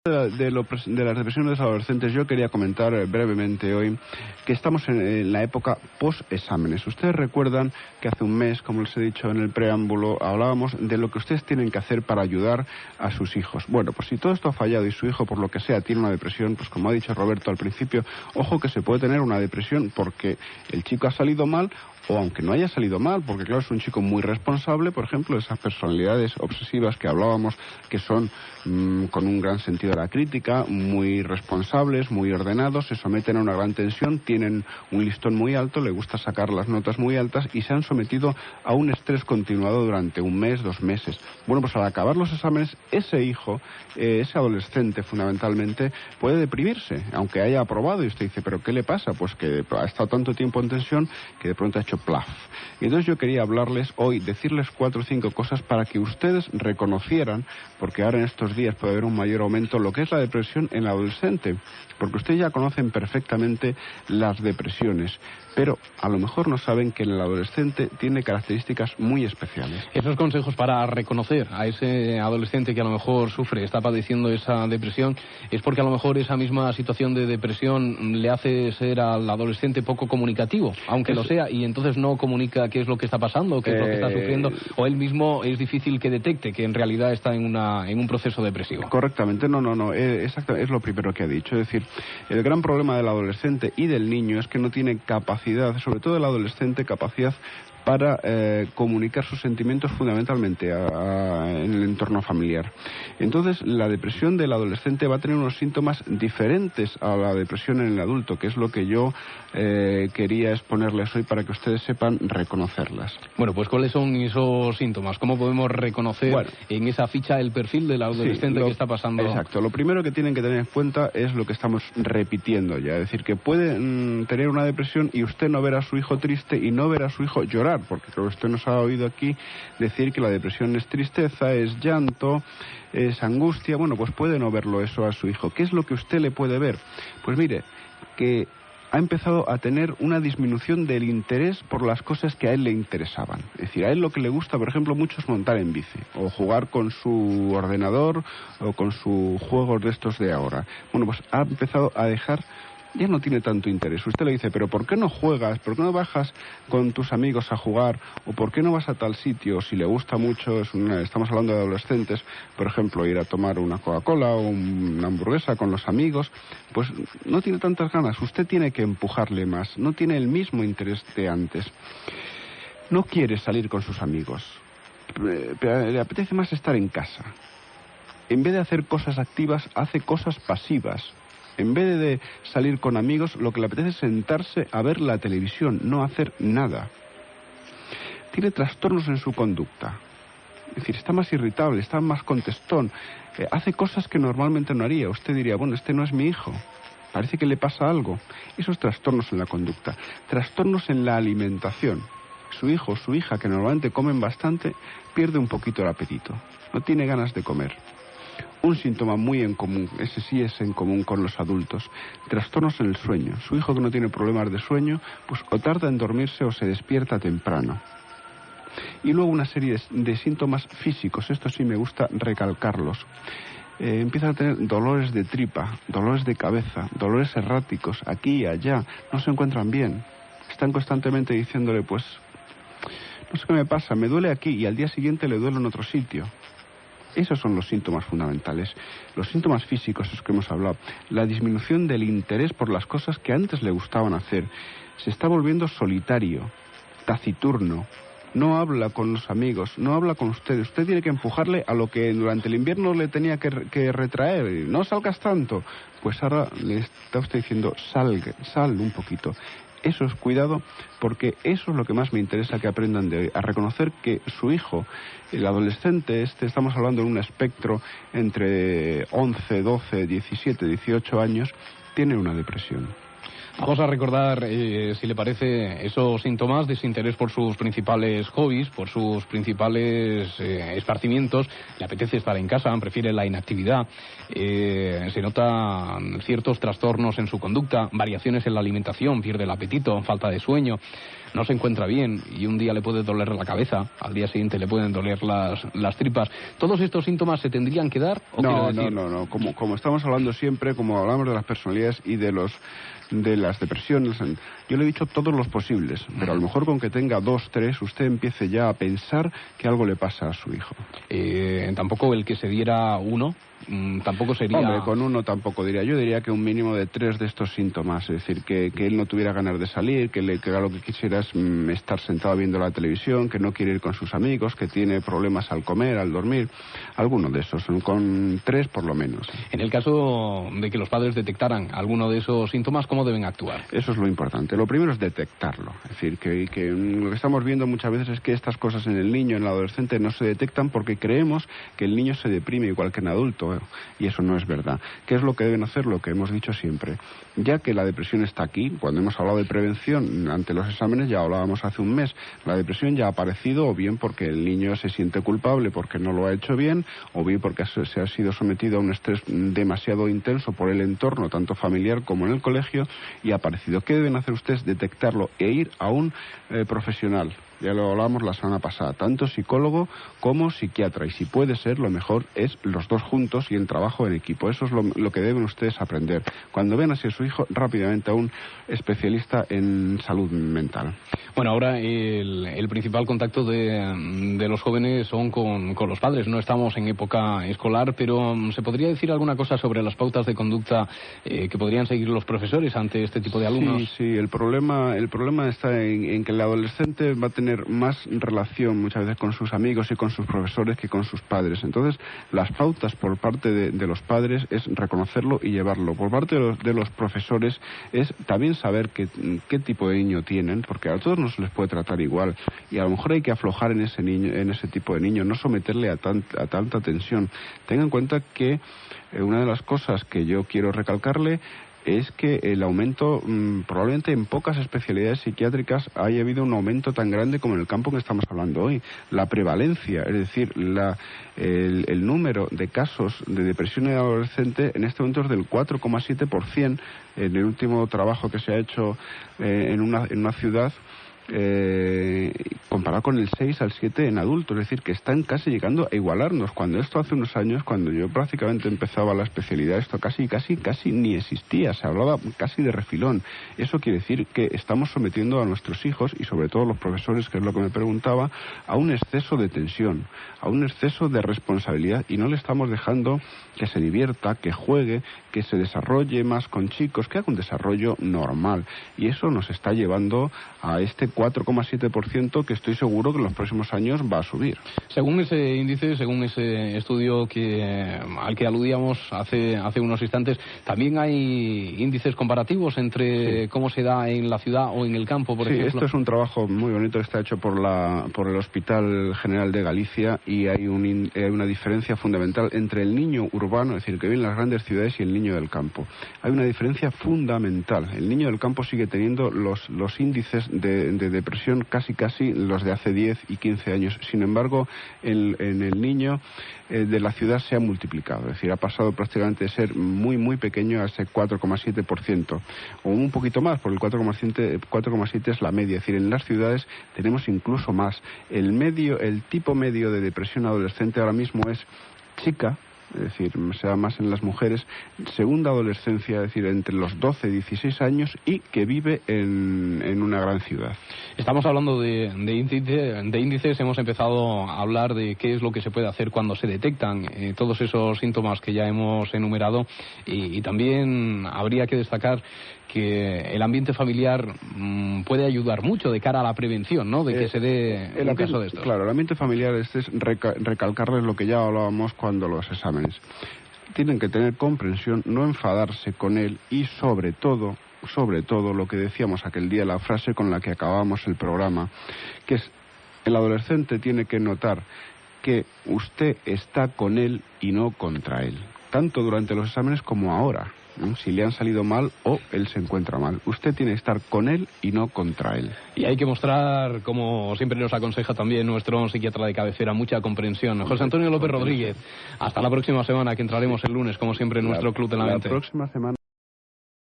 De las depresiones de los adolescentes, yo quería comentar brevemente hoy que estamos en la época post-exámenes. Ustedes recuerdan que hace un mes, como les he dicho en el preámbulo, hablábamos de lo que ustedes tienen que hacer para ayudar a sus hijos. Bueno, pues si todo esto ha fallado y su hijo, por lo que sea, tiene una depresión, pues como ha dicho Roberto al principio, ojo que se puede tener una depresión porque el chico ha salido mal, o aunque no haya salido mal, porque claro, es un chico muy responsable, por ejemplo, esas personalidades obsesivas que hablábamos, que son con un gran sentido de la crítica, muy responsables, muy ordenados, se someten a una gran tensión, tienen un listón muy alto, le gusta sacar las notas muy altas y se han sometido a un estrés continuado durante un mes, 2 meses. Bueno, pues al acabar los exámenes, ese hijo, ese adolescente fundamentalmente, puede deprimirse, aunque haya aprobado, y usted dice, ¿pero qué le pasa? Pues que ha estado tanto tiempo en tensión que de pronto ha hecho plaf. Y entonces yo quería hablarles hoy, decirles 4 o 5 cosas para que ustedes reconocieran, porque ahora en estos días puede haber un mayor aumento, lo que es la depresión en el adolescente, porque ustedes ya conocen perfectamente las depresiones, pero a lo mejor no saben que el adolescente tiene características muy especiales. Esos consejos para reconocer a ese adolescente que a lo mejor sufre, está padeciendo esa depresión, es porque a lo mejor esa misma situación de depresión le hace ser al adolescente poco comunicativo, aunque lo sea, y entonces no comunica qué es lo que está pasando, qué es lo que está sufriendo, o él mismo es difícil que detecte que en realidad está en un proceso depresivo. Correctamente, no, exacto, es lo primero que ha dicho. Es decir, el gran problema del adolescente y del niño es que no tiene capacidad, sobre todo el adolescente, capacidad para comunicar sus sentimientos fundamentalmente en el entorno familiar. Entonces, la depresión del adolescente va a tener unos síntomas diferentes a la depresión en el adulto, que es lo que yo quería exponerles hoy para que ustedes sepan reconocerlas. Bueno, pues ¿cuáles son esos síntomas? ¿Cómo podemos reconocer en esa ficha el perfil del adolescente que está pasando? Exacto, lo primero que tienen que tener en cuenta es lo que estamos repitiendo ya, es decir, que puede tener una depresión y usted no ver a su hijo triste y no ver a su hijo llorar, porque creo que usted nos ha oído aquí decir que la depresión es tristeza, es llanto, es angustia. Bueno, pues puede no verlo eso a su hijo. ¿Qué es lo que usted le puede ver? Pues mire, que ha empezado a tener una disminución del interés por las cosas que a él le interesaban. Es decir, a él lo que le gusta, por ejemplo, mucho es montar en bici, o jugar con su ordenador, o con sus juegos de estos de ahora. Bueno, pues ha empezado a dejar, ya no tiene tanto interés. Usted le dice, pero ¿por qué no juegas? ¿Por qué no bajas con tus amigos a jugar? ¿O por qué no vas a tal sitio? Si le gusta mucho, estamos hablando de adolescentes, por ejemplo, ir a tomar una Coca-Cola o una hamburguesa con los amigos, pues no tiene tantas ganas. Usted tiene que empujarle más. No tiene el mismo interés de antes. No quiere salir con sus amigos. Le apetece más estar en casa. En vez de hacer cosas activas, hace cosas pasivas. En vez de salir con amigos, lo que le apetece es sentarse a ver la televisión, no hacer nada. Tiene trastornos en su conducta. Es decir, está más irritable, está más contestón. Hace cosas que normalmente no haría. Usted diría, bueno, este no es mi hijo. Parece que le pasa algo. Esos trastornos en la conducta. Trastornos en la alimentación. Su hijo o su hija, que normalmente comen bastante, pierde un poquito el apetito. No tiene ganas de comer. Un síntoma muy en común, ese sí es en común con los adultos, trastornos en el sueño. Su hijo que no tiene problemas de sueño, pues o tarda en dormirse o se despierta temprano. Y luego una serie de síntomas físicos, esto sí me gusta recalcarlos. Empiezan a tener dolores de tripa, dolores de cabeza, dolores erráticos, aquí y allá, no se encuentran bien. Están constantemente diciéndole, pues, no sé qué me pasa, me duele aquí y al día siguiente le duele en otro sitio. Esos son los síntomas fundamentales. Los síntomas físicos, esos que hemos hablado. La disminución del interés por las cosas que antes le gustaban hacer. Se está volviendo solitario, taciturno. No habla con los amigos, no habla con usted. Usted tiene que empujarle a lo que durante el invierno le tenía que retraer. No salgas tanto. Pues ahora le está usted diciendo, sal un poquito. Eso es cuidado, porque eso es lo que más me interesa que aprendan de hoy, a reconocer que su hijo, el adolescente estamos hablando de un espectro entre 11, 12, 17, 18 años, tiene una depresión. Vamos a recordar, si le parece, esos síntomas: desinterés por sus principales hobbies, por sus principales esparcimientos. Le apetece estar en casa, prefiere la inactividad. Se notan ciertos trastornos en su conducta, variaciones en la alimentación, pierde el apetito, falta de sueño, no se encuentra bien y un día le puede doler la cabeza, al día siguiente le pueden doler las tripas. ¿Todos estos síntomas se tendrían que dar? No. Como estamos hablando siempre, como hablamos de las personalidades y de las depresiones, yo le he dicho todos los posibles, pero a lo mejor con que tenga 2, 3, usted empiece ya a pensar que algo le pasa a su hijo. Tampoco el que se diera uno, tampoco sería... Hombre, con uno tampoco diría. Yo diría que un mínimo de 3 de estos síntomas, es decir, que él no tuviera ganas de salir, que lo que quisiera es estar sentado viendo la televisión, que no quiere ir con sus amigos, que tiene problemas al comer, al dormir, alguno de esos, con 3 por lo menos. En el caso de que los padres detectaran alguno de esos síntomas, ¿cómo deben actuar? Eso es lo importante. Lo primero es detectarlo. Es decir, que lo que estamos viendo muchas veces es que estas cosas en el niño, en el adolescente, no se detectan porque creemos que el niño se deprime igual que en adulto, y eso no es verdad. ¿Qué es lo que deben hacer? Lo que hemos dicho siempre. Ya que la depresión está aquí, cuando hemos hablado de prevención ante los exámenes, ya hablábamos hace un mes, la depresión ya ha aparecido o bien porque el niño se siente culpable porque no lo ha hecho bien, o bien porque se ha sido sometido a un estrés demasiado intenso por el entorno, tanto familiar como en el colegio, y ha aparecido. ¿Qué deben hacer ustedes? Detectarlo e ir a un profesional. Ya lo hablábamos la semana pasada, tanto psicólogo como psiquiatra, y si puede ser, lo mejor es los dos juntos y el trabajo en equipo. Eso es lo que deben ustedes aprender. Cuando vean así a su hijo, rápidamente a un especialista en salud mental. Bueno, ahora el principal contacto de los jóvenes son con los padres. No estamos en época escolar, pero ¿se podría decir alguna cosa sobre las pautas de conducta que podrían seguir los profesores ante este tipo de alumnos? Sí, el problema está en que el adolescente va a tener más relación muchas veces con sus amigos y con sus profesores que con sus padres. Entonces, las pautas por parte de los padres es reconocerlo y llevarlo. Por parte de los profesores es también saber qué tipo de niño tienen, porque a todos no se les puede tratar igual, y a lo mejor hay que aflojar en ese tipo de niño, no someterle a tanta tensión. Tenga en cuenta que una de las cosas que yo quiero recalcarle es que el aumento, probablemente en pocas especialidades psiquiátricas haya habido un aumento tan grande como en el campo que estamos hablando hoy. La prevalencia, es decir, el número de casos de depresión en adolescente en este momento es del 4,7%, en el último trabajo que se ha hecho en una ciudad, comparado con el 6 al 7 en adultos, es decir, que están casi llegando a igualarnos, cuando esto hace unos años, cuando yo prácticamente empezaba la especialidad, esto casi ni existía, se hablaba casi de refilón. Eso quiere decir que estamos sometiendo a nuestros hijos, y sobre todo los profesores, que es lo que me preguntaba, a un exceso de tensión, a un exceso de responsabilidad, y no le estamos dejando que se divierta, que juegue, que se desarrolle más con chicos, que haga un desarrollo normal, y eso nos está llevando a este 4,7% que estoy seguro que en los próximos años va a subir. Según ese índice, según ese estudio al que aludíamos hace unos instantes, también hay índices comparativos entre cómo se da en la ciudad o en el campo, por ejemplo. Sí, esto es un trabajo muy bonito que está hecho por el Hospital General de Galicia, y hay una diferencia fundamental entre el niño urbano, es decir, que vive en las grandes ciudades, y el niño del campo. Hay una diferencia fundamental. El niño del campo sigue teniendo los índices de depresión casi los de hace 10 y 15 años. Sin embargo, en el niño de la ciudad se ha multiplicado, es decir, ha pasado prácticamente de ser muy muy pequeño a ese 4,7%, o un poquito más, porque el 4,7 es la media, es decir, en las ciudades tenemos incluso más. El tipo medio de depresión adolescente ahora mismo es chica, es decir, sea más en las mujeres, segunda adolescencia, es decir, entre los 12 y 16 años, y que vive en una gran ciudad. Estamos hablando de índices, hemos empezado a hablar de qué es lo que se puede hacer cuando se detectan todos esos síntomas que ya hemos enumerado, y también habría que destacar que el ambiente familiar puede ayudar mucho de cara a la prevención, ¿no?, de que se dé un caso de estos. Claro, el ambiente familiar es recalcarles lo que ya hablábamos cuando los exámenes. Tienen que tener comprensión, no enfadarse con él, y sobre todo lo que decíamos aquel día, la frase con la que acabamos el programa, que es: el adolescente tiene que notar que usted está con él y no contra él, tanto durante los exámenes como ahora. si le han salido mal o él se encuentra mal. Usted tiene que estar con él y no contra él. Y hay que mostrar, como siempre nos aconseja también nuestro psiquiatra de cabecera, mucha comprensión. José Antonio López Rodríguez, hasta la próxima semana, que entraremos el lunes, como siempre, en nuestro Club de la Mente. La próxima semana.